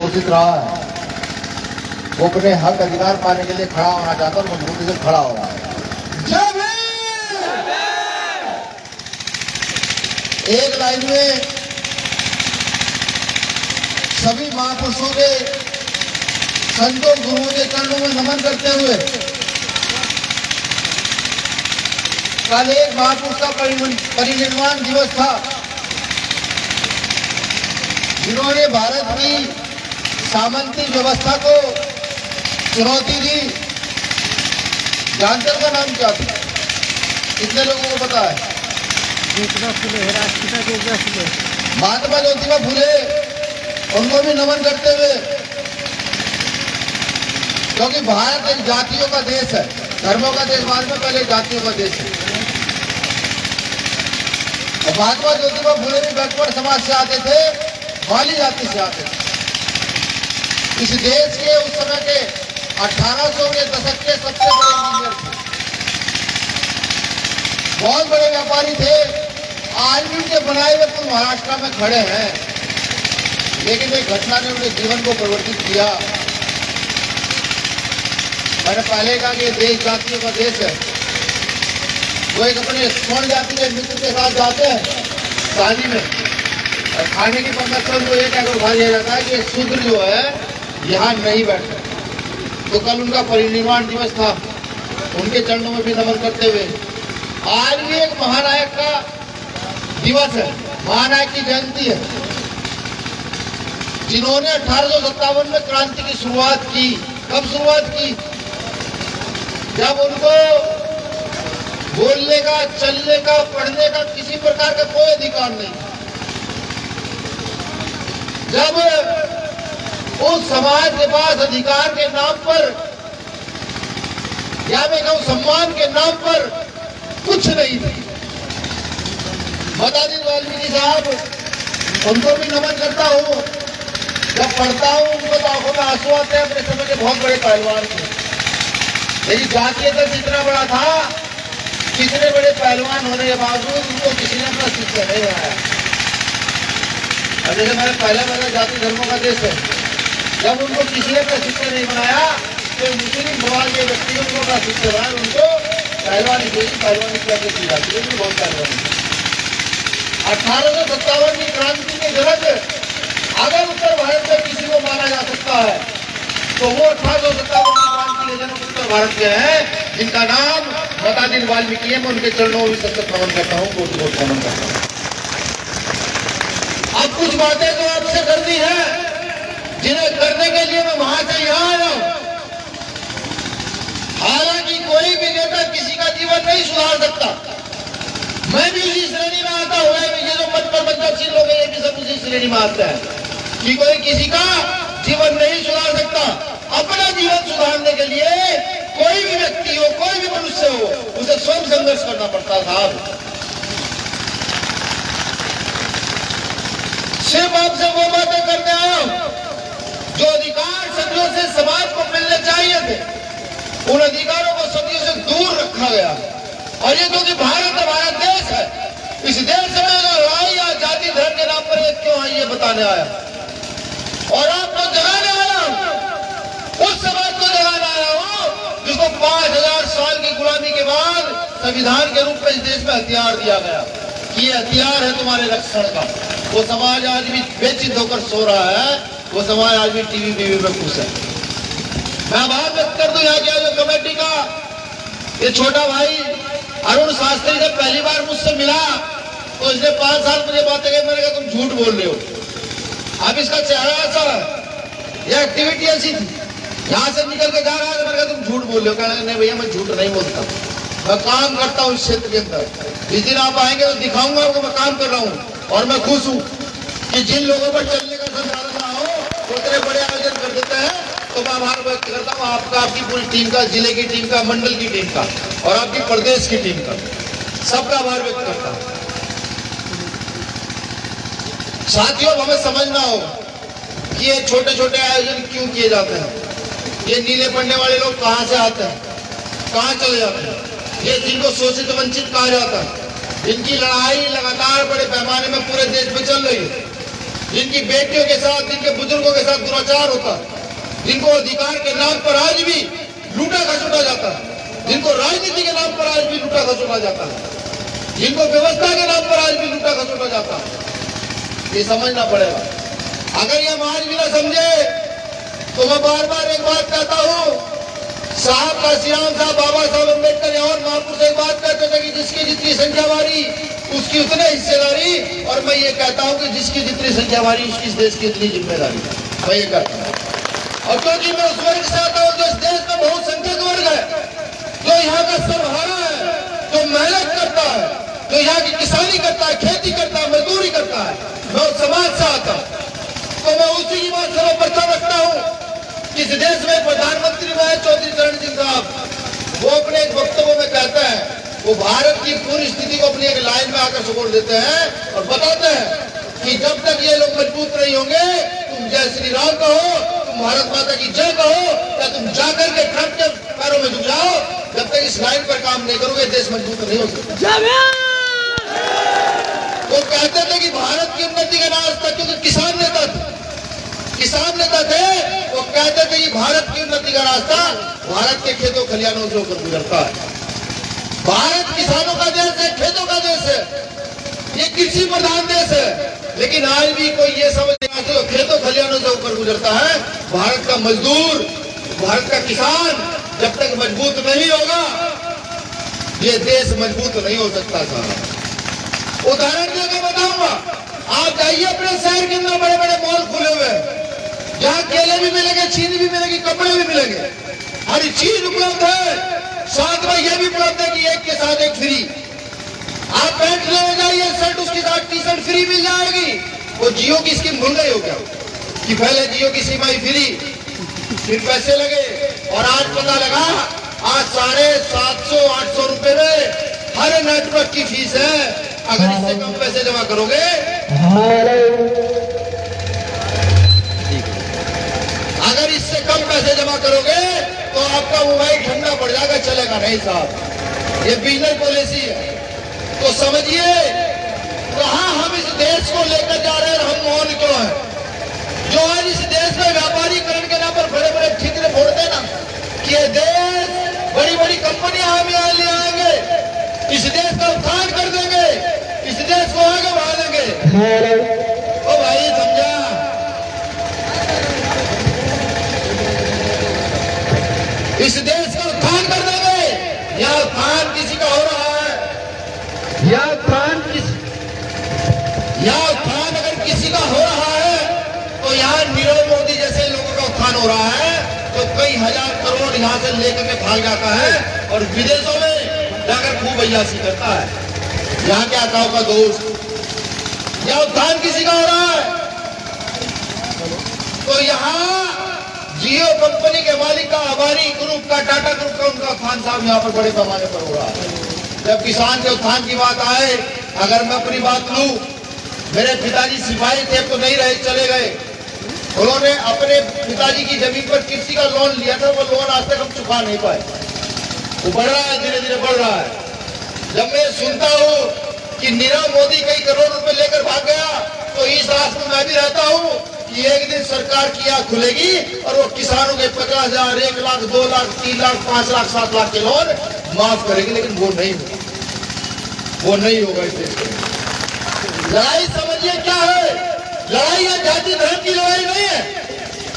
शोषित रहा है वो अपने हक अधिकार पाने के लिए खड़ा होना चाहता है और मजबूती से खड़ा हो रहा है। एक लाइन में सभी महापुरुषों के संतों गुरुओं के चरणों में नमन करते हुए कल एक महापुरुष का परिनिर्वाण दिवस था जिन्होंने भारत की सामंती व्यवस्था को चुनौती दी। जानते का नाम क्या था? कितने लोगों को पता है? महात्मा ज्योतिबा फुले। उनको भी नमन करते हुए, क्योंकि भारत एक जातियों का देश है, धर्मों का देश बाद में, पहले जातियों का देश है। और महात्मा ज्योतिबा फुले भी बैकवर्ड समाज से आते थे, माली जाति से आते थे। इस देश के उस समय के 1800 के दशक के सबसे बड़े इंजीनियर थे, बहुत बड़े व्यापारी थे। आज भी उनके बनाए हुए पुल महाराष्ट्र में खड़े हैं, लेकिन एक घटना ने उनके जीवन को परिवर्तित किया। मैंने पहले कहा कि देश जातियों का देश है। वो एक अपने स्वर्ण जाति के मित्र के साथ जाते हैं शादी में, और खाने की परमिशन को ये कहकर उठा दिया जाता है कि शूद्र जो है यहाँ नहीं बैठे। तो कल उनका परिनिर्वाण दिवस था, उनके चरणों में भी नमन करते हुए आज भी एक महानायक का दिवस है, महानायक की जयंती है, जिन्होंने 1857 में क्रांति की शुरुआत की। कब शुरुआत की? जब उनको बोलने का, चलने का, पढ़ने का किसी प्रकार का कोई अधिकार नहीं, जब उस समाज के पास अधिकार के नाम पर या मैं कहूं सम्मान के नाम पर कुछ नहीं थी। माताजी वाल्मीकि साहब, उनको भी नमन करता हूं। जब पढ़ता हूं उनको तो आंखों में आंसू आते हैं। अपने समय के बहुत बड़े पहलवान थे, लेकिन जातीयता जितना बड़ा था, कितने बड़े पहलवान होने के बावजूद उनको किसी ने अपना शिष्य नहीं बनाया। और जैसे मैंने पहले बताया, जाति धर्मों का देश है, जब उनको किसी ने अपना शिष्य नहीं बनाया तो मुस्लिम समाज के व्यक्तियों को अपना शिष्य बनाया, उनको पहलवानी करके की जाती है। बहुत पहलवानी 1857 की क्रांति के जनक अगर उत्तर भारत में किसी को माना जा सकता है तो वो 1857 की क्रांति के जनक उत्तर भारत के हैं, जिनका नाम माताजी वाल्मीकि है। मैं उनके चरणों में सतत नमन करता हूँ, बहुत नमन करता हूँ। अब कुछ बातें तो आपसे करनी है, जिन्हें करने के लिए मैं वहां से यहां आया हूं। हालांकि कोई भी नेता किसी का जीवन नहीं सुधार सकता। मैं भी इसी श्रेणी में आता हुआ है। ये जो मन पर बदनसीब लोग हैं, ये सब उसी श्रेणी में आते हैं कि कोई किसी का जीवन नहीं सुधार सकता। अपना जीवन सुधारने के लिए कोई भी व्यक्ति हो, कोई भी मनुष्य हो, उसे स्वयं संघर्ष करना पड़ता साहब। सिर्फ आपसे वो बातें करते आओ जो अधिकार सदियों से समाज को मिलने चाहिए थे, उन अधिकारों को सदियों से दूर रखा गया। और ये क्योंकि भारत हमारा देश है, इस देश में लड़ाई या जाति धर्म के नाम पर क्यों आई ये बताने आया। और आपको जगाने आया हूं, उस समाज को जगाने आया हूं जिसको 5000 साल की गुलामी के बाद संविधान के रूप में इस देश में हथियार दिया गया कि ये हथियार है तुम्हारे रक्षण का। वो समाज आज भी बेचित होकर सो रहा है, वो समाज आज भी टीवी में खुश है। मैं आभार व्यक्त कर दूं यहाँ की जो कमेटी का ये छोटा भाई अरुण शास्त्री जब पहली बार मुझसे मिला तो इसने 5 साल मुझे बातें कही। मैंने कहा तुम झूठ बोल रहे हो। अब इसका चेहरा ऐसा है, ये एक्टिविटी ऐसी थी, यहाँ से निकल के जा रहा है। मैंने कहा तुम झूठ बोल रहे हो। कहने नहीं भैया मैं झूठ नहीं बोलता, मैं काम करता हूँ इस क्षेत्र के अंदर। जिस दिन आप आएंगे तो दिखाऊंगा आपको मैं काम कर रहा हूँ। और मैं खुश हूँ कि जिन लोगों पर चलने का संसाधन ना हो वो इतने बड़े आयोजन कर देते हैं। तो मैं आभार व्यक्त करता हूँ आपका, आपकी पूरी टीम का, जिले की टीम का, मंडल की टीम का और आपकी प्रदेश की टीम का, सबका आभार व्यक्त करता हूँ। साथियों, हमें समझना हो कि ये छोटे छोटे आयोजन क्यों किए जाते हैं। ये नीले पढ़ने वाले लोग कहाँ से आते हैं, कहाँ चले जाते हैं। ये जिनको शोषित वंचित कहा जाता है, इनकी लड़ाई लगातार बड़े पैमाने में पूरे देश में चल रही है। जिनकी बेटियों के साथ, जिनके बुजुर्गों के साथ दुराचार होता है, जिनको अधिकार के नाम पर आज भी लूटा खसोटा जाता है, जिनको राजनीति के नाम पर आज भी लूटा खसोटा जाता है, जिनको व्यवस्था के नाम पर आज भी लूटा खसोटा जाता है, ये समझना पड़ेगा। अगर ये हम आज भी ना समझे तो मैं बार बार एक बात कहता हूं, साहब काशीराम साहब, बाबा साहब अम्बेडकर और महापुरुष से एक बात कहते थे कि जिसकी जितनी संख्या वारी उसकी उतनी हिस्सेदारी, और मैं ये कहता हूं कि जिसकी जितनी संख्या वारी उसकी इस देश की इतनी जिम्मेदारी। मैं ये कहता हूं, और क्योंकि मैं उस वर्ग से आता हूं जो इस देश में बहुत संख्यक वर्ग है, जो यहाँ का सर्वहारा है, जो मेहनत करता है, जो यहाँ की किसानी करता है, खेती करता है, मजदूरी करता है, मैं उस समाज से आता हूं। तो मैं उसी की बात सर्वप्रथम रखता हूं। इस देश में प्रधानमंत्री में चौधरी चरण सिंह साहब, वो अपने एक वक्तव्य में कहते हैं, वो भारत की पूरी स्थिति को अपनी एक लाइन में आकर सपोर्ट देते हैं और बताते हैं कि जब तक ये लोग मजबूत नहीं होंगे, तुम जय श्री राम कहो, तुम भारत माता की जय कहो, या तुम जाकर के ट्रंप के पैरों में झुक जाओ, जब तक इस लाइन पर काम नहीं करोगे देश मजबूत नहीं हो सकता। वो कहते थे कि भारत की उन्नति का रास्ता, क्योंकि किसान नेता थे, वो कहते थे कि भारत की उन्नति का रास्ता भारत के खेतों खलिहानों से होकर गुजरता है। भारत किसानों का देश है, खेतों का देश है, ये कृषि प्रधान देश है, लेकिन आज भी कोई ये समझ नहीं आता, तो खेतों खलिहानों से होकर गुजरता है। भारत का मजदूर, भारत का किसान जब तक मजबूत नहीं होगा, ये देश मजबूत नहीं हो सकता। साहब उदाहरण देकर बताऊंगा, आप जाइए अपने शहर के अंदर, बड़े बड़े मॉल खुले हुए हैं, जहाँ केले भी मिलेंगे, चीनी भी मिलेगी, कपड़े भी मिलेंगे, हर चीज उपलब्ध है। साथ में यह भी उपलब्ध है कि एक के साथ एक फ्री। आप पैंट ले जाइए, शर्ट उसके साथ टी शर्ट फ्री मिल जाएगी। वो जियो की स्कीम भूल गई हो क्या कि पहले जियो की सीमाई फ्री, फिर पैसे लगे, और आज पता लगा आज 750-800 रुपए में हर नेटवर्क की फीस है। अगर इससे कम पैसे जमा करोगे, अगर इससे कम पैसे जमा करोगे तो आपका मोबाइल ठंडा पड़ जाएगा, चलेगा नहीं साहब। ये बिजनेस पॉलिसी है। तो समझिए कहां हम इस देश को लेकर जा रहे हैं, हम मौन क्यों हैं? जो आज इस देश में व्यापारीकरण के नाम पर बड़े बड़े ठिकरे फोड़ते ना कि ये देश बड़ी बड़ी कंपनियां हम यहाँ ले आएंगे, इस देश का उत्थान कर देंगे, इस देश को आगे बढ़ा देंगे। ओ भाई समझा, इस देश का उत्थान कर देंगे, या उत्थान किसी का हो रहा है, या उत्थान अगर किसी का हो रहा है तो यहाँ नीरव मोदी जैसे लोगों का उत्थान हो रहा है, तो कई हजार करोड़ यहाँ से लेकर के भाग जाता है और विदेशों में जाकर खूब अय्याशी करता है। यहाँ के आकाओं का दोस्त, या उत्थान किसी का हो रहा है तो यहाँ जियो कंपनी के मालिक का, अबानी ग्रुप का, टाटा ग्रुप का, उनका उत्थान साहब यहाँ पर बड़े पैमाने पर हो रहा है। जब किसान के उत्थान की बात आए, अगर मैं अपनी बात लूं, मेरे पिताजी सिपाही थे, तो नहीं रहे, चले गए। उन्होंने अपने पिताजी की जमीन पर कृषि का लोन लिया था, वो लोन आज तक हम चुका नहीं पाए। वो बढ़ रहा है, धीरे धीरे बढ़ रहा है। जब मैं सुनता हूँ कि नीरव मोदी कई करोड़ रुपए लेकर भाग गया, तो इस आस में मैं भी रहता हूँ कि एक दिन सरकार की आंख खुलेगी और वो किसानों के 50,000, 1 लाख, 2 लाख, 3 लाख, 5 लाख, 7 लाख के लोन माफ करेगी। लेकिन वो नहीं होगा, वो नहीं होगा। इस देश में लड़ाई समझिए क्या है, लड़ाई या जाति धर्म की लड़ाई नहीं है।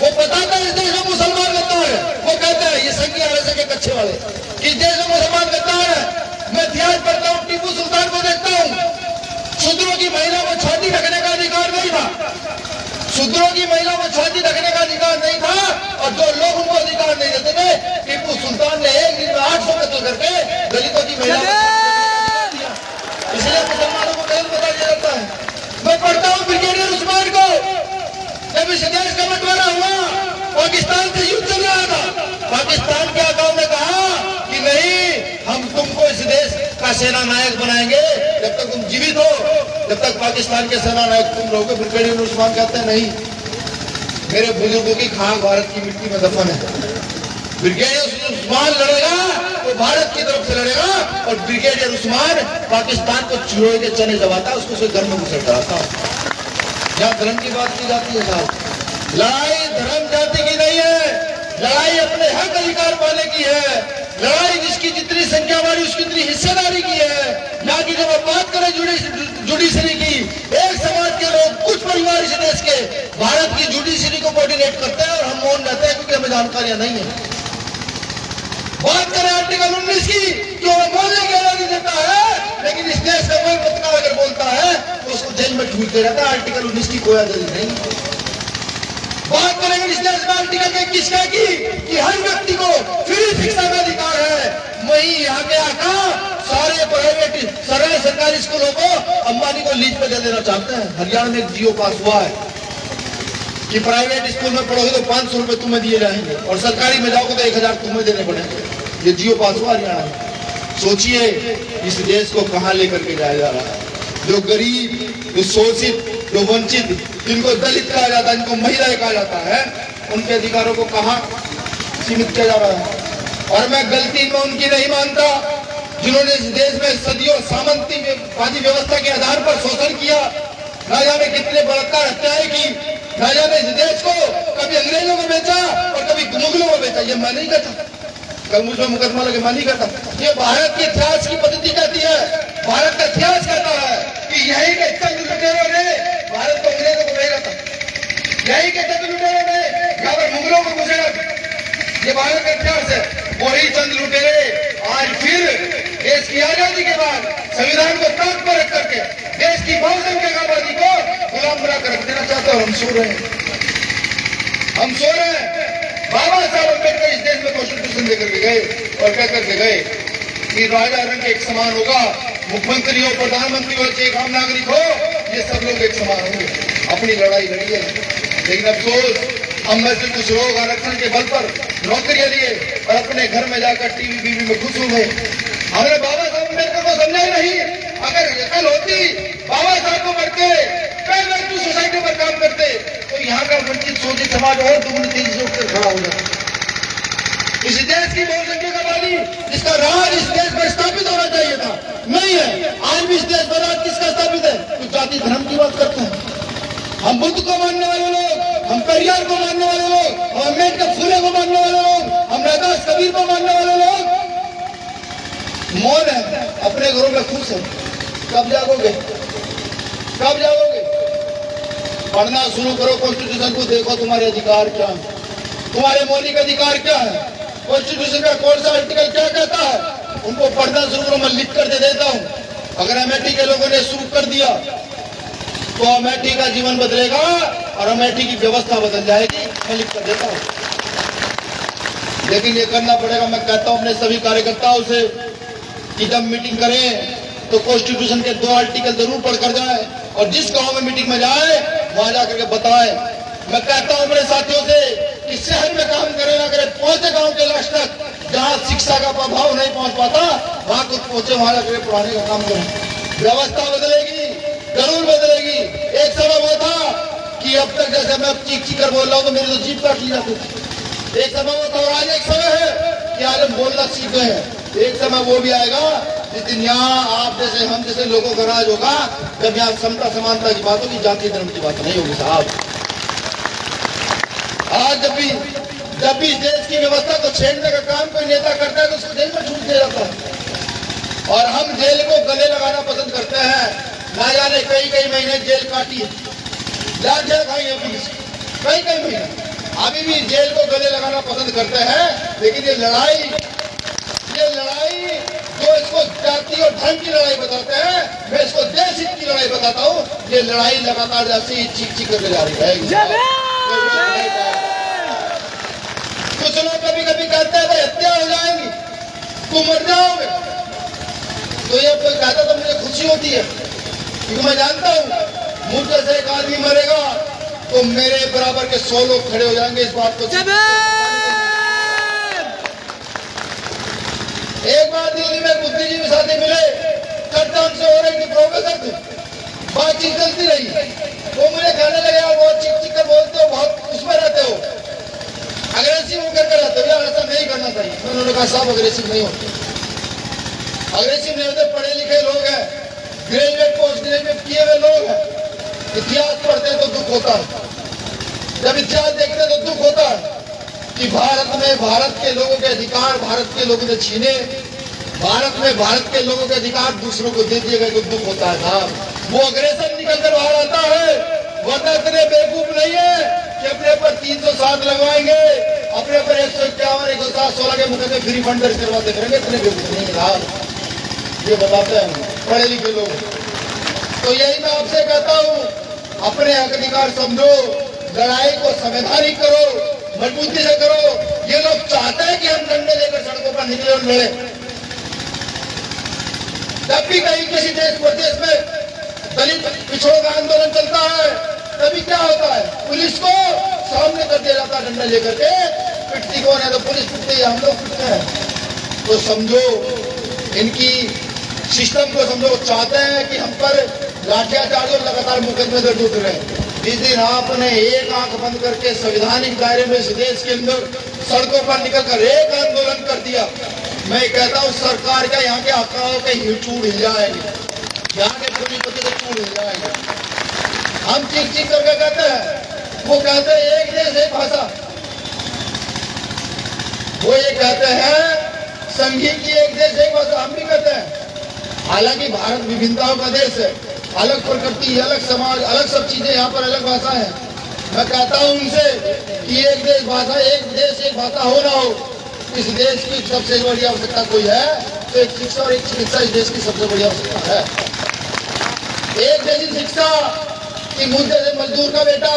वो बताता है इस देश में मुसलमान करता है, वो कहते हैं ये संघी आरएसएस के कच्चे वाले, इस देश में मुसलमान करता है। मैं इतिहास पढ़ता हूँ, टीपू सुल्तान को देखता हूँ, शूद्रों की महिला को छाती ढकने का अधिकार नहीं था, शूद्रों की महिला को छाती ढकने का अधिकार नहीं था, और जो लोग उनको अधिकार नहीं देते थे, टीपू सुल्तान ने एक दिन में 800 कत्ल करके दलितों की महिला को दिया। इसलिए मुसलमानों को दलित बता दिया जाता है। मैं पढ़ता हूँ ब्रिगेडियर उस्मान को, जब इस देश का बंटवारा हुआ, पाकिस्तान से युद्ध चल रहा था, पाकिस्तान के आकाओं ने कहा कि नहीं, हम तुमको इस देश का सेना नायक बनाएंगे, जब तक तुम जीवित हो, जब तक पाकिस्तान के सेना नायक तुम रहोगे। ब्रिगेडियर उस्मान कहते हैं नहीं, मेरे बुजुर्गों की खाक भारत की मिट्टी में दफन है। ब्रिगेडियर उस्मान लड़ेगा तो भारत की तरफ से लड़ेगा, और ब्रिगेडियर उस्मान पाकिस्तान को चिड़ोए के चने दबाता, उसको घर में घुसेड़ डालता। जहाँ धर्म की बात की जाती है साहब। लड़ाई धर्म जाति की नहीं है, लड़ाई अपने हक अधिकार पाने की है, लड़ाई जिसकी जितनी संख्या वाली उसकी जितनी हिस्सेदारी की है। यहाँ की जब आप बात करें जुडिशरी की, एक समाज के लोग कुछ परिवार इस देश के भारत की जुडिशरी को कोऑर्डिनेट करते हैं और हम मौन रहते हैं क्योंकि हमें जानकारियां नहीं है। बात करें आर्टिकल 19 की, जो बोलने की आजादी देता है, लेकिन इस देश का कोई पत्रकार अगर बोलता है तो उसको जेल में ठूलते रहता है। आर्टिकल 19 की कोई आजादी नहीं। बात करेंगे इस देश में आर्टिकल 21 की हर व्यक्ति को फ्री शिक्षा का अधिकार है। वही यहाँ के आका सारे प्राइवेट सरकारी स्कूलों को अंबानी को लीज पे दे देना चाहते हैं। हरियाणा में एक जियो पास हुआ है कि प्राइवेट स्कूल में पढ़ोगे तो 500 रुपए तुम्हें दिए जाएंगे और सरकारी में जाओगे तो 1000 तुम्हें देने पड़ेंगे। ये जियो पास हुआ हरियाणा में। सोचिए इस देश को कहां लेकर के जाया जा रहा है। जो गरीब, जो शोषित, जो वंचित, जिनको दलित कहा जाता है, जिनको महिलाएं कहा जाता है, उनके अधिकारों को कहां सीमित किया जा रहा है। और मैं गलती में उनकी नहीं मानता जिन्होंने इस देश में सदियों सामंतवादी व्यवस्था के आधार पर शोषण किया, न जाने कितने बलात्कार हत्याएं की, न जाने इस देश को कभी अंग्रेजों को बेचा और कभी मुगलों को बेचा। ये मैं नहीं करता, कल मुझ में मुकदमा लगे, मैं नहीं करता। ये भारत के इतिहास की पद्धति कहती है, भारत का इतिहास कहता है कि यही के चंद लुटेरों ने भारत को अंग्रेजों को भेजा था, यही के चंद लुटेरों ने यहाँ पर मुगलों को गुजरा। ये भारत का इतिहास है। वही चंद लुटेरे आज फिर देश की आजादी के बाद संविधान को ताक पर रख करके देश की बहुसंख्यक आबादी को गुलाम बना कर रख देना चाहते हैं। और हम सो रहे हैं, हम सो रहे हैं। बाबा साहब अम्बेडकर इस देश में कॉन्स्टिट्यूशन देकर के गए और कह करके गए कि राजा रंग एक समान होगा, मुख्यमंत्री हो, प्रधानमंत्री हो, एक आम नागरिक हो, ये सब लोग एक समान होंगे। अपनी लड़ाई लड़ी है, लेकिन अफसोस हम में से कुछ लोग आरक्षण के बल पर नौकरियां लिए और अपने घर में जाकर टीवी बीवी में खुश हो गए। हमने बाबा साहब अम्बेडकर को समझा ही नहीं। अगर अकल होती, बाबा साहब को मरते कई व्यक्ति सोसाइटी पर काम करते तो यहाँ का वंचित शोषित समाज और दुगनी तेजी से उठकर खड़ा हो जाता। इस देश की बहुसंख्यक आबादी जिसका राज इस देश पर स्थापित होना चाहिए था, नहीं है। आज भी इस देश पर राज किसका स्थापित है? कुछ जाति धर्म की बात करते हैं। हम बुद्ध को मानने वाले लोग, हम पेरियार को मानने वाले लोग, हम अम्बेडकर फुले को मानने वाले लोग, हम रैदास कबीर को मानने वाले लोग मौन है, अपने घरों में खुश है। कब जागोगे? कब जागोगे? पढ़ना शुरू करो कॉन्स्टिट्यूशन को, देखो तुम्हारे अधिकार क्या है, तुम्हारे मौलिक अधिकार क्या है, कॉन्स्टिट्यूशन का कौन सा आर्टिकल क्या कहता है, उनको पढ़ना शुरू करो। मैं लिख कर दे देता हूं। अगर अमेठी के लोगों ने शुरू कर दिया तो अमेठी का जीवन बदलेगा और अमेठी की व्यवस्था बदल जाएगी। मैं लिख कर देता हूं, लेकिन ये करना पड़ेगा। मैं कहता हूं अपने सभी कार्यकर्ताओं से कि जब मीटिंग करें तो कॉन्स्टिट्यूशन के 2 आर्टिकल जरूर पढ़कर जाए और जिस गांव में मीटिंग में जाए वहां जाकर के बताए। मैं कहता हूं अपने साथियों से कि शहर में काम करें ना करें, पहुंचे गांव के लास्ट तक, जहां शिक्षा का प्रभाव नहीं पहुंच पाता वहां कुछ पहुंचे, वहां जाकर पढ़ाने का काम करें। व्यवस्था बदलेगी, जरूर बदलेगी। एक समय वो था कि अब तक जैसे मैं चीख चीख कर बोल रहा हूं तो मेरी तो जीभ काट ली जाती थी। एक समय वो था और आज एक समय है कि आज हम बोलना सीख गए हैं। एक समय वो भी आएगा जिस दिन यहाँ आप जैसे हम जैसे लोगों का राज होगा, जब यहाँ समता समानता की बात होगी, जाति धर्म की बात नहीं होगी साहब। आज जब भी इस देश की व्यवस्था को छेड़ने का काम कोई नेता करता है तो उसको जेल में छूट दिया जाता है और हम जेल को गले लगाना पसंद करते हैं। ना जाने कई महीने जेल काटी है, जेल खाई है पुलिस, कई महीने अभी भी जेल को गले लगाना पसंद करते हैं। लेकिन ये लड़ाई जो इसको जाति और धर्म की लड़ाई बताते हैं, मैं इसको देश हित की लड़ाई बताता हूँ। ये लड़ाई लगातार जैसे ही चीख करके जारी रहेगी। कुछ लोग कभी कभी कहते हैं भाई हत्या हो जाएगी, तुम मर जाओगे, तो ये कोई कहता तो मुझे खुशी होती है क्योंकि मैं जानता हूँ मुझ जैसे एक आदमी मरेगा तो मेरे बराबर के 100 लोग खड़े हो जाएंगे इस बात को। एक बार दिल्ली में बुद्धिजीवी साथी मिले, चर्चा उनसे हो रही थी, प्रोफेसर थे, बातचीत चलती रही। वो मुझे कहने लगे यार बहुत चिक कर बोलते हो, बहुत उसमें रहते हो, अग्रेसिव होकर रहते हो, यार ऐसा नहीं करना चाहिए। उन्होंने कहा साहब अग्रेसिव नहीं होते, अग्रेसिव नहीं होते, पढ़े लिखे लोग हैं, ग्रेजुएट पोस्ट ग्रेजुएट किए हुए लोग हैं, इतिहास पढ़ते हैं तो दुख होता है, जब इतिहास देखते हैं तो दुख होता है कि भारत में भारत के लोगों के अधिकार भारत के लोगों ने छीने, भारत में भारत के लोगों के अधिकार दूसरों को दे दिए गए तो दुख होता है साहब। वो अग्रेसर निकल कर बाहर आता है, वरना इतने बेवकूफ नहीं है कि अपने पर 307 लगवाएंगे, अपने पर 151, 107, 16 के मुकदमे फ्री फंड दर्ज करवाते करेंगे। इतने बेवकूफ नहीं है साहब, ये बताते हैं पढ़े लिखे लोग। तो यही मैं आपसे कहता हूँ, अपने हक अधिकार समझो, लड़ाई को संवैधानिक करो, मजबूती से करो। ये लोग चाहते हैं कि हम डंडे लेकर सड़कों पर निकले और लड़े। जब भी कहीं किसी देश प्रदेश में दलित पिछड़ों का आंदोलन चलता है, तभी क्या होता है, पुलिस को सामने कर दिया जाता है डंडा लेकर के। पिटती कौन है? तो पुलिस पिटती है, हम लोग पिटते हैं। तो समझो, इनकी सिस्टम को समझो। चाहते हैं कि हम पर लाठियाचार्ज और लगातार मुकदमे दर्ज होते रहे। जिस दिन आपने एक आंख बंद करके संवैधानिक दायरे में इस देश के अंदर सड़कों पर निकलकर एक आंदोलन कर दिया, मैं कहता हूँ सरकार का यहाँ के आकाओं के चूड़ हिल जाएंगे, यहाँ के पूंजीपति के चूड़ हिल जाएंगे। हम चीख चीख करके कहते हैं, वो कहते हैं एक देश एक भाषा, वो ये कहते हैं संघी की एक देश एक भाषा, हम भी कहते हैं। हालांकि भारत विभिन्नताओं का देश है, अलग प्रकृति, अलग समाज, अलग सब चीजें, यहाँ पर अलग भाषा है। मैं कहता हूँ उनसे कि एक देश भाषा, एक देश एक भाषा हो ना हो, इस देश की सबसे बड़ी आवश्यकता कोई है तो एक शिक्षा और एक चिकित्सा इस देश की सबसे बड़ी आवश्यकता है। एक जैसी शिक्षा कि मुझ जैसे मजदूर का बेटा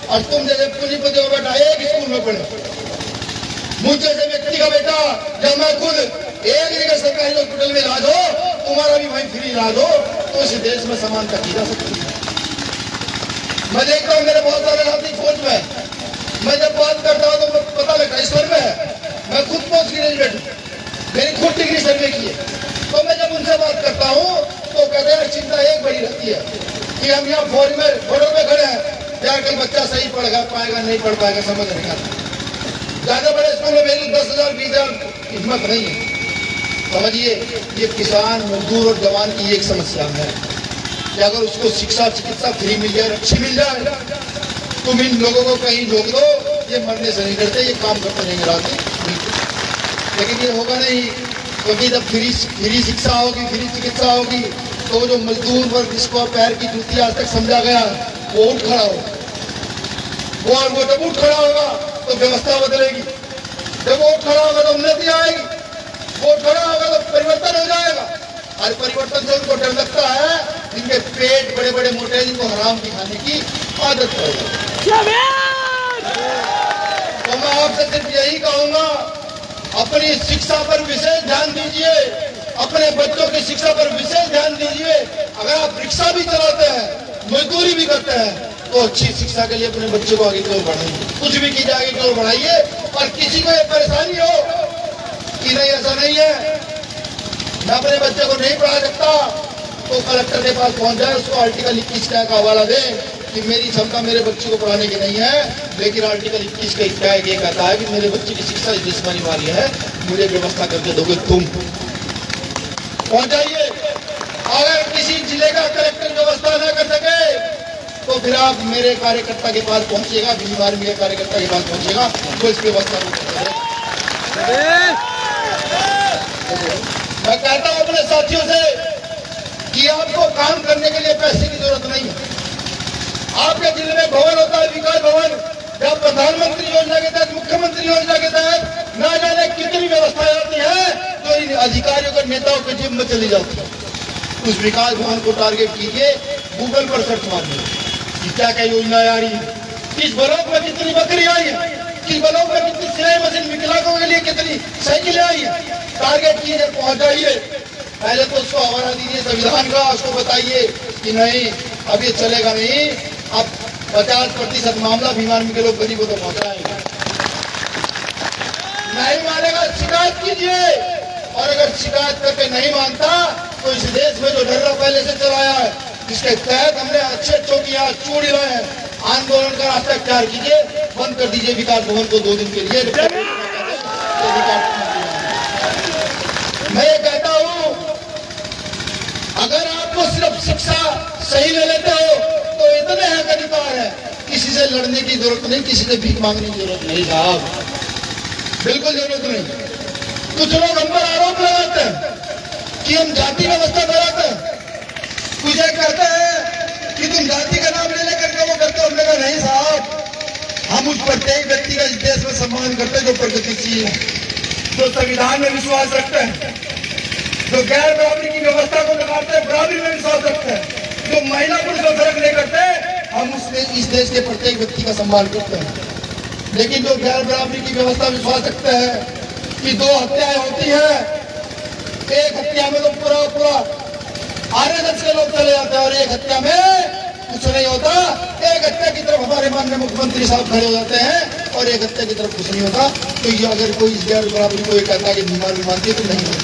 और तुम जैसे पूंजीपति का बेटा एक स्कूल में पढ़े, मुझ जैसे व्यक्ति का बेटा जब मैं खुद एक जगह सरकारी हॉस्पिटल में इलाज हो, तुम्हारा भी वहीं फ्री इलाज हो, तो इस देश में समानता की जा सकती है। मैं देखता हूँ मेरे बहुत सारे साथी फौज में, मैं जब बात करता हूँ तो पता लगता है ईश्वर में है। मैं खुद पोस्ट ग्रेजुएट हूँ, मेरी खुद डिग्री सर्वे की है, तो मैं जब उनसे बात करता हूँ तो कहते हैं चिंता एक बड़ी रहती है कि हम यहाँ फौज में बॉर्डर में खड़े हैं, यार कल बच्चा सही पढ़ पाएगा नहीं पढ़ पाएगा, समझ नहीं आता। ज्यादा बड़े स्कूल में भेजू 10,000 20,000 हिम्मत नहीं है। समझिए, ये किसान मजदूर और जवान की एक समस्या है कि अगर उसको शिक्षा चिकित्सा फ्री मिल जाए, अच्छी मिल जाए, तुम इन लोगों को कहीं रोक दो, ये मरने से नहीं डरते, ये काम करते नहीं रहते। लेकिन ये होगा नहीं, क्योंकि जब फ्री शिक्षा होगी, फ्री चिकित्सा होगी, तो जो मजदूर वर्ग जिसको पैर की जूती आज तक समझा गया वो उठ खड़ा होगा। वो जब उठ खड़ा होगा तो व्यवस्था बदलेगी, जब वो उठ खड़ा होगा तो उन्नति आएगी, वो उठ खड़ा होगा तो परिवर्तन हो जाएगा। और परिवर्तन से उनको डर लगता है जिनके पेट बड़े बड़े मोटे, जिनको हराम की खाने की आदत पड़ेगी। तो मैं आपसे सिर्फ यही कहूंगा, अपनी शिक्षा पर विशेष ध्यान दीजिए, अपने बच्चों की शिक्षा पर विशेष ध्यान दीजिए। अगर आप रिक्शा भी चलाते हैं, मजदूरी भी करते हैं, तो अच्छी शिक्षा के लिए अपने बच्चों को आगे की ओर बढ़ाइए, कुछ भी की जाए की ओर बढ़ाइए। और किसी को ये परेशानी हो कि नहीं ऐसा नहीं है, मैं अपने बच्चे को नहीं पढ़ा सकता, तो कलेक्टर के पास पहुंच जाए, उसको आर्टिकल 21 का हवाला दे कि मेरी क्षमता मेरे बच्चे को पढ़ाने की नहीं है, लेकिन आर्टिकल 21 का इत्याग ये कहता है कि मेरे बच्चे की शिक्षा इस देश में वाली है, मुझे व्यवस्था करके दोगे तुम। पहुंचाइए। अगर किसी जिले का कलेक्टर व्यवस्था न कर सके तो फिर आप मेरे कार्यकर्ता के पास पहुंचिएगा, बीमार मेरे कार्यकर्ता के पास पहुंचिएगा, वो इस व्यवस्था को करेगा। मैं कहता हूं अपने साथियों से कि आपको काम करने के लिए पैसे की जरूरत नहीं है। आपके जिले में भवन होता है, विकास भवन, जब प्रधानमंत्री योजना के तहत, मुख्यमंत्री योजना के तहत ना जाने कितनी व्यवस्थाएं आती है तो इन अधिकारियों के नेताओं के जेब में चली जाती है। उस विकास भवन को टारगेट कीजिए, गूगल पर सर्च मारिए कि क्या क्या योजनाएं आ रही है, किस ब्लॉक में कितनी बकरी आई है, किस ब्लॉक में कितनी सिलाई मशीन, विकलांगों के लिए कितनी साइकिलें आई है। टारगेट कीजिए, पहुंचाइए। पहले तो उसको हवाला दीजिए संविधान का, उसको बताइए कि नहीं अब ये चलेगा नहीं, अब 50% मामला बीमार के लोग गरीबों को पहुंचाएंगे। नहीं मानेगा शिकायत कीजिए, और अगर शिकायत करके नहीं मानता तो इस देश में जो ढर्रा पहले से चलाया है, जिसके तहत हमने अच्छे चौकियां चूड़ी रहे हैं, आंदोलन का रास्ता इख्तियार कीजिए, बंद कर दीजिए विकास भवन को 2 दिन के लिए। मैं ये कहता हूं, अगर आपको सिर्फ शिक्षा सही ले लेते हो तो इतने से लड़ने की जरूरत नहीं, किसी से भीख मांगने की जरूरत नहीं साहब, बिल्कुल जरूरत नहीं। कुछ लोग हम पर आरोप लगाते हैं कि हम जाति व्यवस्था कराते हैं, कुछ एक कहते हैं कि तुम जाति का नाम ले लेकर के वो करते हो। हमने कहा नहीं साहब, हम उस प्रत्येक व्यक्ति का इस देश में सम्मान करते हैं जो प्रगतिशील है, जो संविधान में विश्वास रखते हैं, जो गैर बराबरी की व्यवस्था को नकारते हैं, बराबरी में विश्वास रखते हैं, जो महिला पुरुष का फर्क नहीं करते। हम इस देश के प्रत्येक व्यक्ति का सम्मान करते हैं। लेकिन जो गैर बराबरी की व्यवस्था विश्वास रखते हैं कि 2 हत्याएं होती है, एक हत्या में तो पूरा आरएसएस के लोग चले जाते हैं और एक हत्या में कुछ नहीं होता। एक हत्या की तरफ हमारे माननीय मुख्यमंत्री साहब खड़े हो जाते हैं और एक हत्या की तरफ कुछ नहीं होता। तो ये अगर कोई इस गैर बराबरी को कहता है कि बीमारी मानती है तो नहीं है,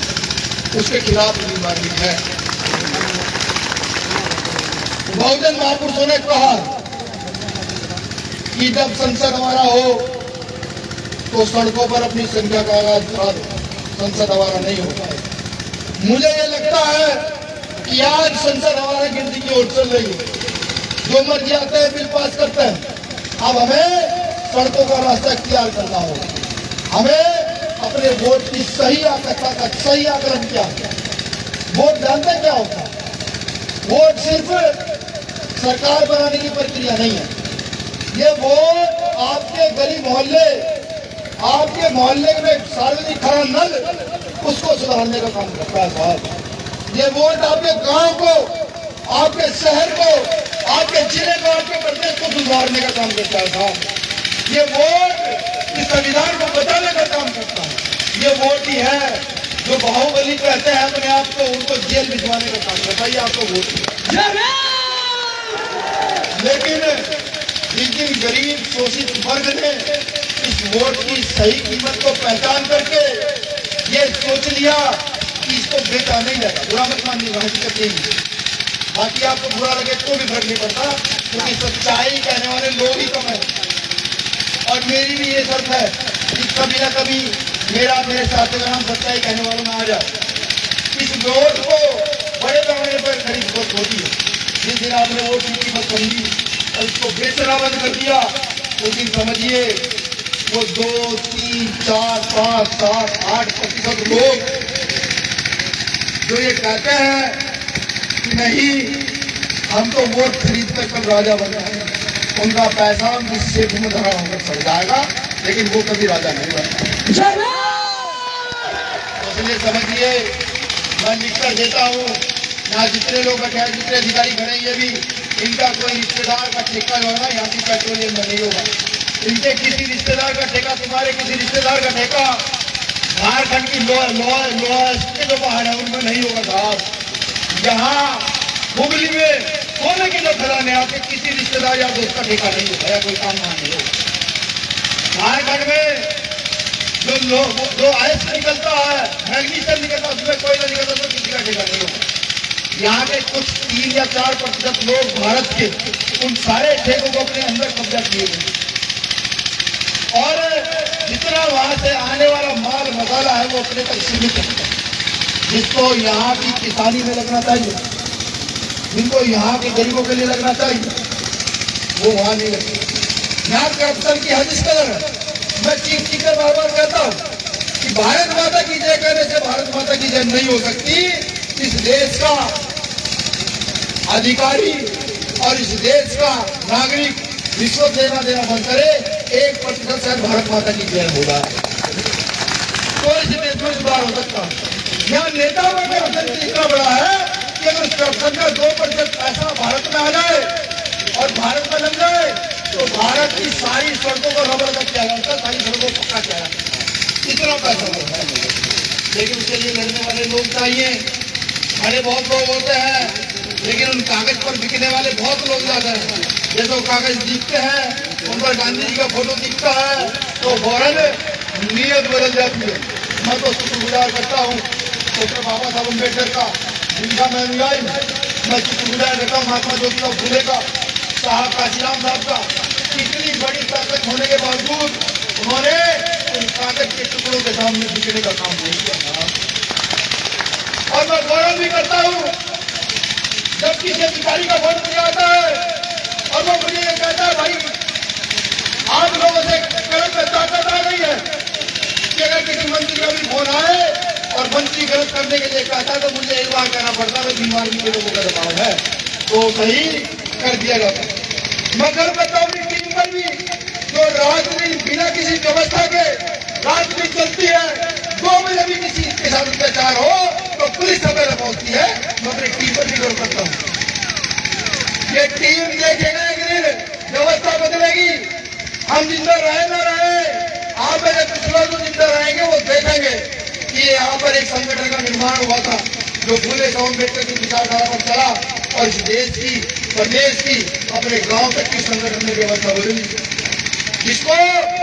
उसके खिलाफ बीमारी है। बहुजन महापुरुषों ने कहा कि जब संसद हमारा हो तो सड़कों पर अपनी संख्या का आगाज करा दो, संसद हमारा नहीं हो पाए। मुझे ये लगता है कि आज संसद हमारा गिनती की ओर चल रही है, जो मर्जी आते हैं बिल पास करते हैं। अब हमें सड़कों का रास्ता इख्तियार करना होगा, हमें अपने वोट की सही आकलन क्या है। वोट जानते क्या होता है? वोट सिर्फ सरकार बनाने की प्रक्रिया नहीं है, ये वोट आपके गली मोहल्ले, आपके मोहल्ले में सार्वजनिक खड़ा नल, उसको सुधारने का काम करता है साहब। ये वोट आपके गांव को, आपके शहर को, आपके जिले को, आपके प्रदेश को सुधारने का काम करता है साहब। ये वोट इस संविधान को बचाने का काम करता है। ये वोट ही है जो बाहुबली कहते हैं अपने आप को, उनको जेल भिजवाने का काम करता है। ये आपको वोट। लेकिन जिन गरीब शोषित वर्ग ने इस वोट की सही कीमत को पहचान करके ये सोच लिया कि इसको बेचा नहीं जाएगा, बुरा मत मानिएगा, हकीकत यही। बाकी आपको बुरा लगे तो भी फर्क नहीं पड़ता, क्योंकि सच्चाई कहने वाले लोग ही कम है। और मेरी भी ये शर्त है कि कभी ना कभी मेरे साथ अगर हम सच्चाई कहने वालों में आ जाए। इस वोट को बड़े पैमाने पर खरीद फरोख्त होती है। जिस दिन आपने वोट की कीमत समझी और उसको बेचना बंद कर दिया, उस दिन समझिए वो 2, 3, 4, 5, 7, 8% लोग जो ये कहते हैं कि नहीं हम तो वोट खरीद कर कल राजा बन रहे हैं, उनका पैसा उनकी सेठ में धरा होकर सड़ जाएगा, लेकिन वो कभी राजा नहीं बनेगा। तो इसलिए समझिए, मैं लिख कर देता हूँ, यहाँ जितने लोग बैठे हैं, जितने अधिकारी खड़े, ये भी इनका कोई रिश्तेदार का ठेका जो है ना यहाँ की पेट्रोलियम में नहीं होगा। इनके किसी रिश्तेदार का ठेका, तुम्हारे किसी रिश्तेदार का ठेका झारखंड की लोहा के जो पहाड़ है उनमें नहीं होगा साहब। यहाँ हुगली में सोने के जो खदान है, आपके किसी रिश्तेदार या दोस्त का ठेका नहीं होगा या कोई काम वहां नहीं होगा। झारखंड में जो आयस निकलता है, मैग्नीशियम निकलता है, उसमें कोई ना निकलता तो किसी का ठेका नहीं होगा। यहाँ के कुछ 3 या 4% लोग भारत के उन सारे ठेकों को अपने अंदर कब्जा किए गए, और जितना वहां से आने वाला माल मसाला है वो अपने तक सीमित है। जिसको यहाँ की किसानी में लगना चाहिए, जिनको यहाँ के गरीबों के लिए लगना चाहिए, वो वहां नहीं लगता। यहाँ करप्शन की हद इस कदर है, मैं चीख चीख कर बार बार कहता हूँ कि भारत माता की जय कहने से भारत माता की जय नहीं हो सकती। इस देश का अधिकारी और इस देश का नागरिक रिश्वत देना बंद करे, 1% शायद भारत माता की जय होगा, तो इस देश में सुधार हो सकता है। यहाँ नेताओं का करप्शन इतना बड़ा है कि अगर करप्शन का 2% पैसा भारत में आ जाए और भारत में लग जाए तो भारत की सारी सड़कों को रबड़ किया जाता है, सारी सड़कों को पक्का किया जाता है, इतना पैसा होता है। लेकिन उसके लिए लड़ने वाले लोग चाहिए। खड़े बहुत लोग होते हैं, लेकिन उन कागज पर बिकने वाले बहुत लोग ज्यादा हैं। जैसे वो कागज दिखते हैं, उन पर गांधी जी का फोटो दिखता है तो फौरन नीयत बदल जाती है। मैं तो शुक्रगुजार करता हूँ डॉक्टर बाबा साहब अम्बेडकर का, जिनका मैं अनुयायी हूँ। मैं शुक्रगुजार करता हूँ महात्मा ज्योतिराव फुले का, साहब काशीराम साहब का। इतनी बड़ी ताकत होने के बावजूद उन्होंने उन कागज के टुकड़ों के सामने बिकने का काम नहीं किया। और मैं गौरव भी करता हूँ जब किसी अधिकारी का फोन दिया आता है और वो मुझे ये कहता है भाई आप लोगों से गलत में ताकत आ गई है कि अगर किसी मंत्री का भी फोन आए और मंत्री गलत करने के लिए कहता तो मुझे एक बार कहना पड़ता है बीमारी के लोगों का दबाव है तो सही कर दिया जाता। मगर बताओ अपनी टीम पर भी जो रात में बिना किसी व्यवस्था के रात में चलती है, 2 बजे भी किसी के साथ अत्याचार हो तो पुलिस समय पर पहुंचती है। मैं अपनी टीम पर भी गौर करता हूँ। ये टीम देखेगा एक दिन व्यवस्था बदलेगी। हम जिंदा रहे ना रहे, आप मेरे पिछले जो जिंदा रहेंगे वो देखेंगे कि यहाँ पर एक संगठन का निर्माण हुआ था जो फूले अम्बेडकर की विचारधारा पर चला और इस देश की प्रदेश की अपने गांव तक की संगठन में व्यवस्था बदली, जिसको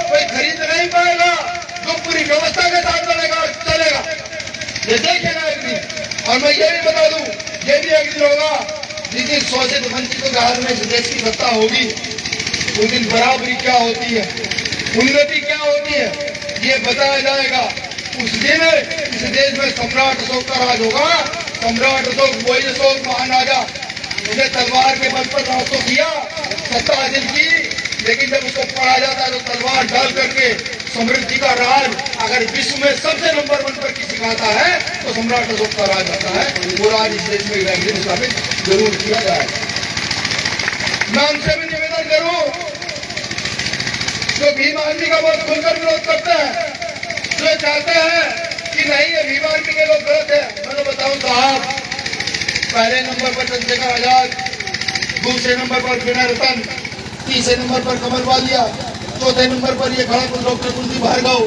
कोई खरीद नहीं पाएगा, जो पूरी व्यवस्था के साथ चलेगा और चलेगा। ये देखेगा एक दिन। और मैं ये भी बता दूं, ये भी एक दिन होगा जिस दिन शोषित वंचितों के हाथ में इस देश की सत्ता होगी, उस दिन बराबरी क्या होती है, उन्नति क्या होती है, ये बताया जाएगा। उस दिन इस देश में सम्राट अशोक का राज होगा। सम्राट अशोक वही अशोक महान राजा उसने तलवार के बल पर राज तो किया, सत्ता हासिल की, लेकिन जब उसको पढ़ा जाता है तो तलवार डाल करके समृद्धि का राज अगर विश्व में सबसे नंबर 1 पर किसी का आता है तो सम्राट अशोक का राज आता है। वो राज इस देश में वैज्ञानिक स्थापित जरूर किया जाए। मैं उनसे भी निवेदन करूं जो भीम आर्मी का बहुत खुलकर विरोध करते हैं, जो चाहते हैं कि नहीं ये भीम आर्मी के लोग गलत है। मैं तो बताऊं साहब, पहले नंबर पर चंद्रशेखर आजाद, दूसरे नंबर पर विनय रतन, तीसरे नंबर पर कमल वालिया, चौथे नंबर पर ये खड़ा डॉक्टर कुलदीप भार्गव,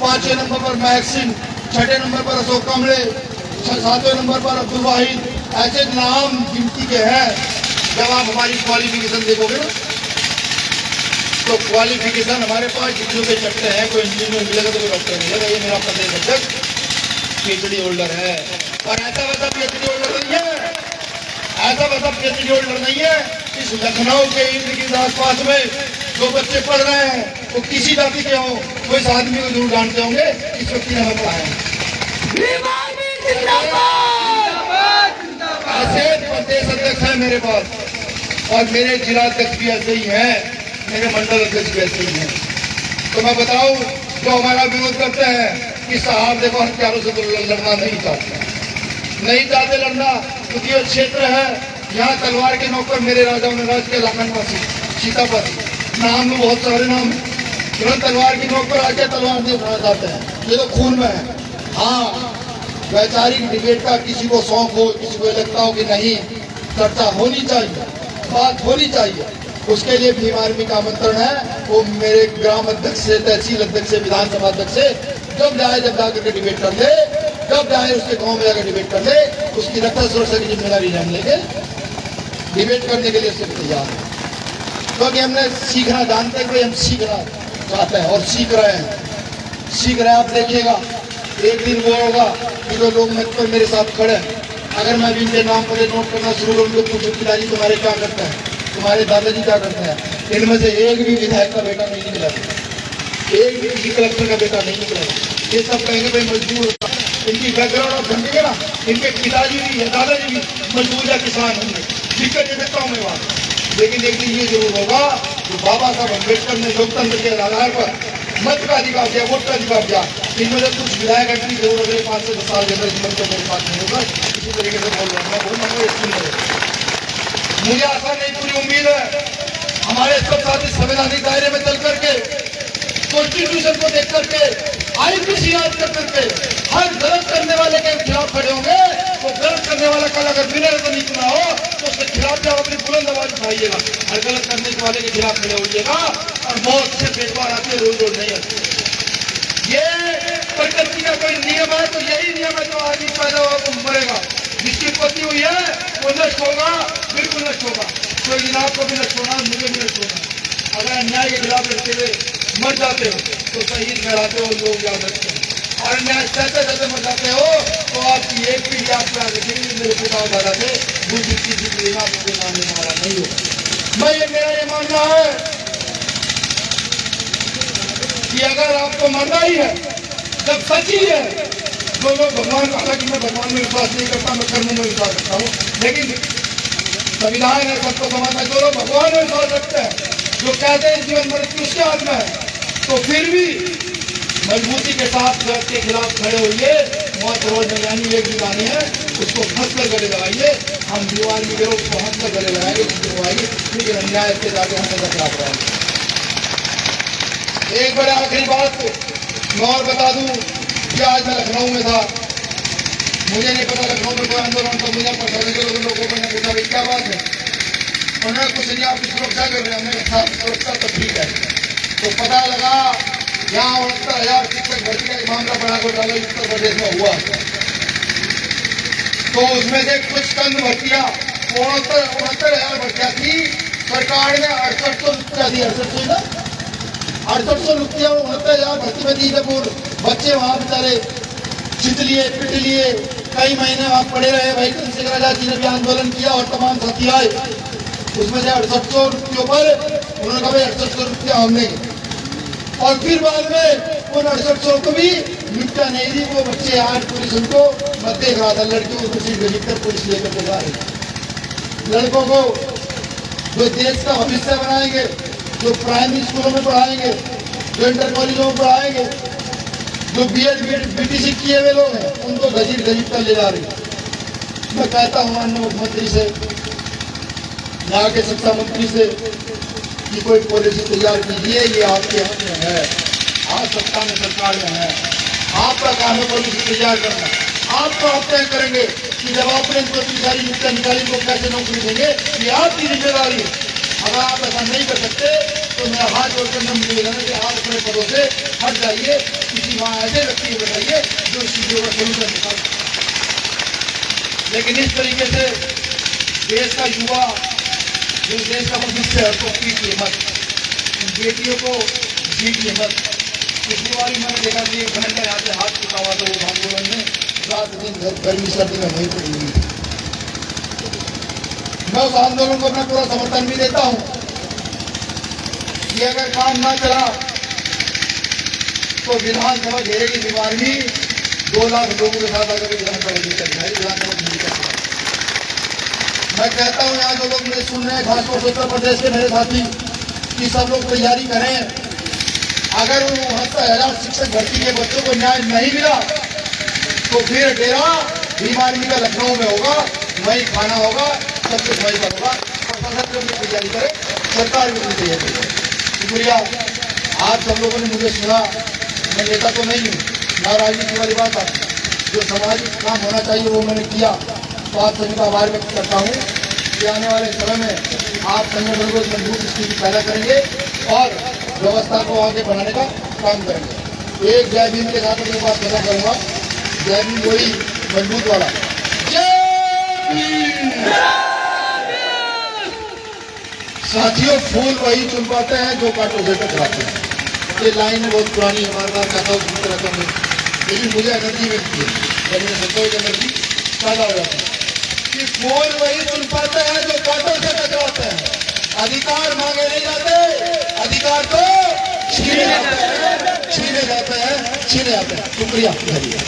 5वें नंबर पर महक सिंह, 6ठे नंबर पर अशोक कांबळे, 7वें नंबर पर अब्दुल वाहिद। ऐसे नाम गिनती के हैं। जब आप हमारी क्वालिफिकेशन देखोगे ना तो क्वालिफिकेशन हमारे पास डिग्रियों के चक्कर है। कोई इंजीनियर मिलेगा तो कोई डॉक्टर मिलेगा। ये मेरा प्रदेश अध्यक्ष पीएचडी होल्डर है और ऐसा वैसा पीएचडी होल्डर नहीं है, ऐसा वैसा पीएचडी होल्डर नहीं है। इस लखनऊ के इर्द गिर्द आसपास में जो बच्चे पढ़ रहे हैं वो किसी जाति के हों, वो इस आदमी को जरूर जानते होंगे। इस व्यक्ति ने हमें पढ़ाया। ऐसे प्रदेश अध्यक्ष है मेरे पास और मेरे जिला अध्यक्ष भी ऐसे ही हैं, मेरे मंडल अध्यक्ष भी ऐसे ही हैं। तो मैं बताऊं जो हमारा विरोध करते हैं कि साहब देखो हथियारों से तो लड़ना नहीं चाहते लड़ना, क्योंकि ये क्षेत्र है यहाँ तलवार के नौकर मेरे राजाओं ने राज के लाखनवासी सीतापति नाम में बहुत सारे नाम है। तुरंत तलवार की नौकर आके तलवार नहीं उठाना चाहते हैं, ये तो खून में है। हाँ, वैचारिक डिबेट का किसी को शौक हो, किसी को लगता हो कि नहीं, चर्चा होनी चाहिए, बात होनी चाहिए, उसके लिए भीम आर्मी का आमंत्रण है। वो मेरे ग्राम अध्यक्ष से, तहसील अध्यक्ष से, विधानसभा अध्यक्ष से जब जाकर के डिबेट कर ले, जब जाए उसके गांव में जाकर डिबेट कर ले, उसकी रक्षा सुरक्षा की जिम्मेदारी हम लेंगे। डिबेट करने के लिए उससे तैयार है, क्योंकि हमने सीखना जानते हैं, हम सीखना चाहते हैं और सीख रहे हैं। आप देखिएगा एक दिन वो होगा कि जो लोग मंच पर मेरे साथ खड़े हैं, अगर मैं भी इनके नाम पर नोट करना शुरू करूँ तो पूछूं पिताजी तुम्हारे क्या करते हैं, तुम्हारे दादाजी क्या करते हैं, इनमें से एक भी विधायक का बेटा नहीं निकला, एक भी किसी कलेक्टर का बेटा नहीं निकला। ये सब कहेंगे भाई मजदूर, इनकी बैकग्राउंड आप समझिएगा ना, इनके पिताजी भी या दादाजी भी मजदूर या किसान होंगे, दिक्कत ये सकता हूँ मैं बात। लेकिन एक दिन ये जरूर होगा जो बाबा साहब अम्बेडकर ने लोकतंत्र के आधार पर मत का अधिकार दिया, वोट का अधिकार दिया, इनमें से कुछ विधायक एंट्री जरूर अगले 5 से 10 साल के अंदर जीवन को मेरे पास नहीं होगा। इसी तरीके से बोल रहा हूँ, मुझे आशा नहीं, पूरी उम्मीद है हमारे सब साथी संवैधानिक दायरे में चल करके, कॉन्स्टिट्यूशन को देख करके, आईपीसी याद कर करके हर गलत करने वाले के खिलाफ खड़े होंगे। तो गलत करने वाला कल अगर विनय को नहीं चुना हो तो उसके खिलाफ जब अपनी बुलंद आवाज उठाइएगा, हर गलत करने वाले के खिलाफ खड़े होइएगा। और मौत से बेटवार आती है, रोज नहीं आती। ये प्रकृति का कोई नियम है तो यही नियम है, जो आदमी पैदा होगा तो मरेगा, जिसकी उत्पत्ति हुई है वो नष्ट होगा, बिल्कुल नष्ट होगा। तो जनाब को भी नष्ट होना, मुझे भी नष्ट होना। अगर अन्याय के खिलाफ लड़ते हुए मर जाते हो तो शहीद कहलाते हो, लोग याद रखते हैं। और अन्याय सहते मर जाते हो तो आपकी एक पीढ़ी आपको याद रखेगी, मेरे पिता और दादा थे, दूसरी तीसरी पीढ़ी में आपको नाम लेने वाला नहीं होगा। मेरा ये मानना है कि अगर आपको मरना ही है, जब सच ही है, तो लोग भगवान, हालांकि मैं भगवान में विश्वास नहीं करता, मैं कर्म में विश्वास रखता हूँ, लेकिन संविधान है सबको समाज में, जो लोग भगवान में विश्वास रखते हैं जो कहते हैं जीवन मृत्यु उसके हाथ में है, तो फिर भी मजबूती के साथ जगत के खिलाफ खड़े होइए। मौत रोज नगानी एक दीवानी है, उसको हंस कर गले लगाइए। हम दीवानी के लोग को हंस कर गले लगाएंगे, लेकिन अन्याय से जाके हम सजा खिलाफ रहेंगे। एक बड़े आखिरी बात मैं और बता दूं कि आज मैं लखनऊ में था, मुझे नहीं पता लखनऊ में कोई आंदोलन था, मुझे पता लोगों को पूछा भाई क्या बात है, उन्होंने कुछ नहीं आपकी सुरक्षा कर रहे हैं, हमने कहा सुरक्षा तो ठीक है। तो पता लगा यहाँ 69,000 शिक्षक भर्ती का एक मामला बड़ा घोटाला उत्तर प्रदेश में हुआ, तो उसमें से कुछ चंद भर्तियां 69,000 भर्तियां थी, सरकार ने 6800 रुपया दी, 6800 रुपया 69,000 भर्ती में दी। जब बच्चे वहां बेचारे चित लिए पिट लिए, कई महीने वहां पड़े रहे, भाई चंद्रशेखर आजाद जी ने भी आंदोलन किया और तमाम साथी आए, उसमें से 6800 रुपयों पर उन्होंने कहा भाई 6800 रुपया हमने, और फिर बाद में उन 6800 को भी निपटा नहीं दी। वो बच्चे आज पुलिस उनको मत देख रहा था, लड़कियों को सीट भेजकर पुलिस लेकर के जा रही। लड़कों को जो देश का भविष्य बनाएंगे, जो प्राइमरी स्कूलों में पढ़ाएंगे, जो इंटर कॉलेजों में पढ़ाएंगे, जो बीएड बीटीसी किए हुए लोग हैं, उनको घसीट कर ले जा रही। मैं कहता हूँ माननीय मुख्यमंत्री से, यहाँ के शिक्षा मंत्री से कि कोई पॉलिसी तैयार कीजिए, ये आपके हाथ में है, आप सत्ता में सरकार में है, आपका काम है पॉलिसी तैयार करना। आप तो आप तय करेंगे कि जब आपने इनको इतनी सारी नियुक्तियां निकाली को कैसे नौकरी देंगे, ये आपकी जिम्मेदारी है। अगर आप ऐसा नहीं कर सकते तो मेरा हाथ जोड़कर निवेदन है कि आप अपने पदों से हट जाइए, किसी वहां ऐसे व्यक्ति को बताइए जो इस चीजों का सोल्यूशन निकाल। लेकिन इस तरीके से देश का युवा, जो देश का भविष्य है, उसको पीटिए मत, बेटियों को जीतिए मत। पिछली बार मैंने देखा कि एक घंटा यहाँ से हाथ टूटा हुआ था, वो आंदोलन में रात दिन गर्मी सर्दी में वहीं पड़ी हुई। मैं उस आंदोलन को अपना पूरा समर्थन भी देता हूँ कि अगर काम ना चला तो विधानसभा घेरे की दीवार भी 2 लाख लोगों के साथ अगर विधानसभा नहीं चल विधानसभा नहीं कर सकता। मैं कहता हूँ यहाँ जो लोग मुझे सुन रहे हैं, खासतौर से उत्तर प्रदेश के मेरे साथी, कि सब लोग तैयारी करें। अगर उन 69,000 शिक्षक भर्ती के बच्चों को न्याय नहीं मिला तो फिर डेरा भीम आर्मी का लखनऊ में होगा, वही खाना होगा, सब कुछ वही पर होगा। प्रशासन भी अपनी तैयारी करे, सरकार भी अपनी तैयारी करे। शुक्रिया, आप सब लोगों ने मुझे सुना। मैं नेता तो नहीं हूँ, ना राजनीति वाली बात है, जो सामाजिक काम होना चाहिए वो मैंने किया, तो आप सभी का आभार व्यक्त करता हूँ कि आने वाले समय में आप संगठन को मजबूत स्थिति पैदा करेंगे और व्यवस्था को आगे बढ़ाने का काम करेंगे। एक जय भीम के साथ अपनी बात खत्म करूंगा। जय भीम वही मजबूत वाला जय भीम। साथियों, फूल वही चुन पाते हैं जो कांटों से टकराते हैं। ये लाइन है बहुत पुरानी, हमारे पास कहता हूँ रकम में, लेकिन मुझे एनर्जी मिलती है जब मुझे संतोष एनर्जी पैदा हो जाती है कि फूल वही चुन पाते हैं जो कांटों से टकराते हैं। अधिकार मांगे नहीं जाते, अधिकार तो छीने जाते हैं, छीने जाते हैं। शुक्रिया।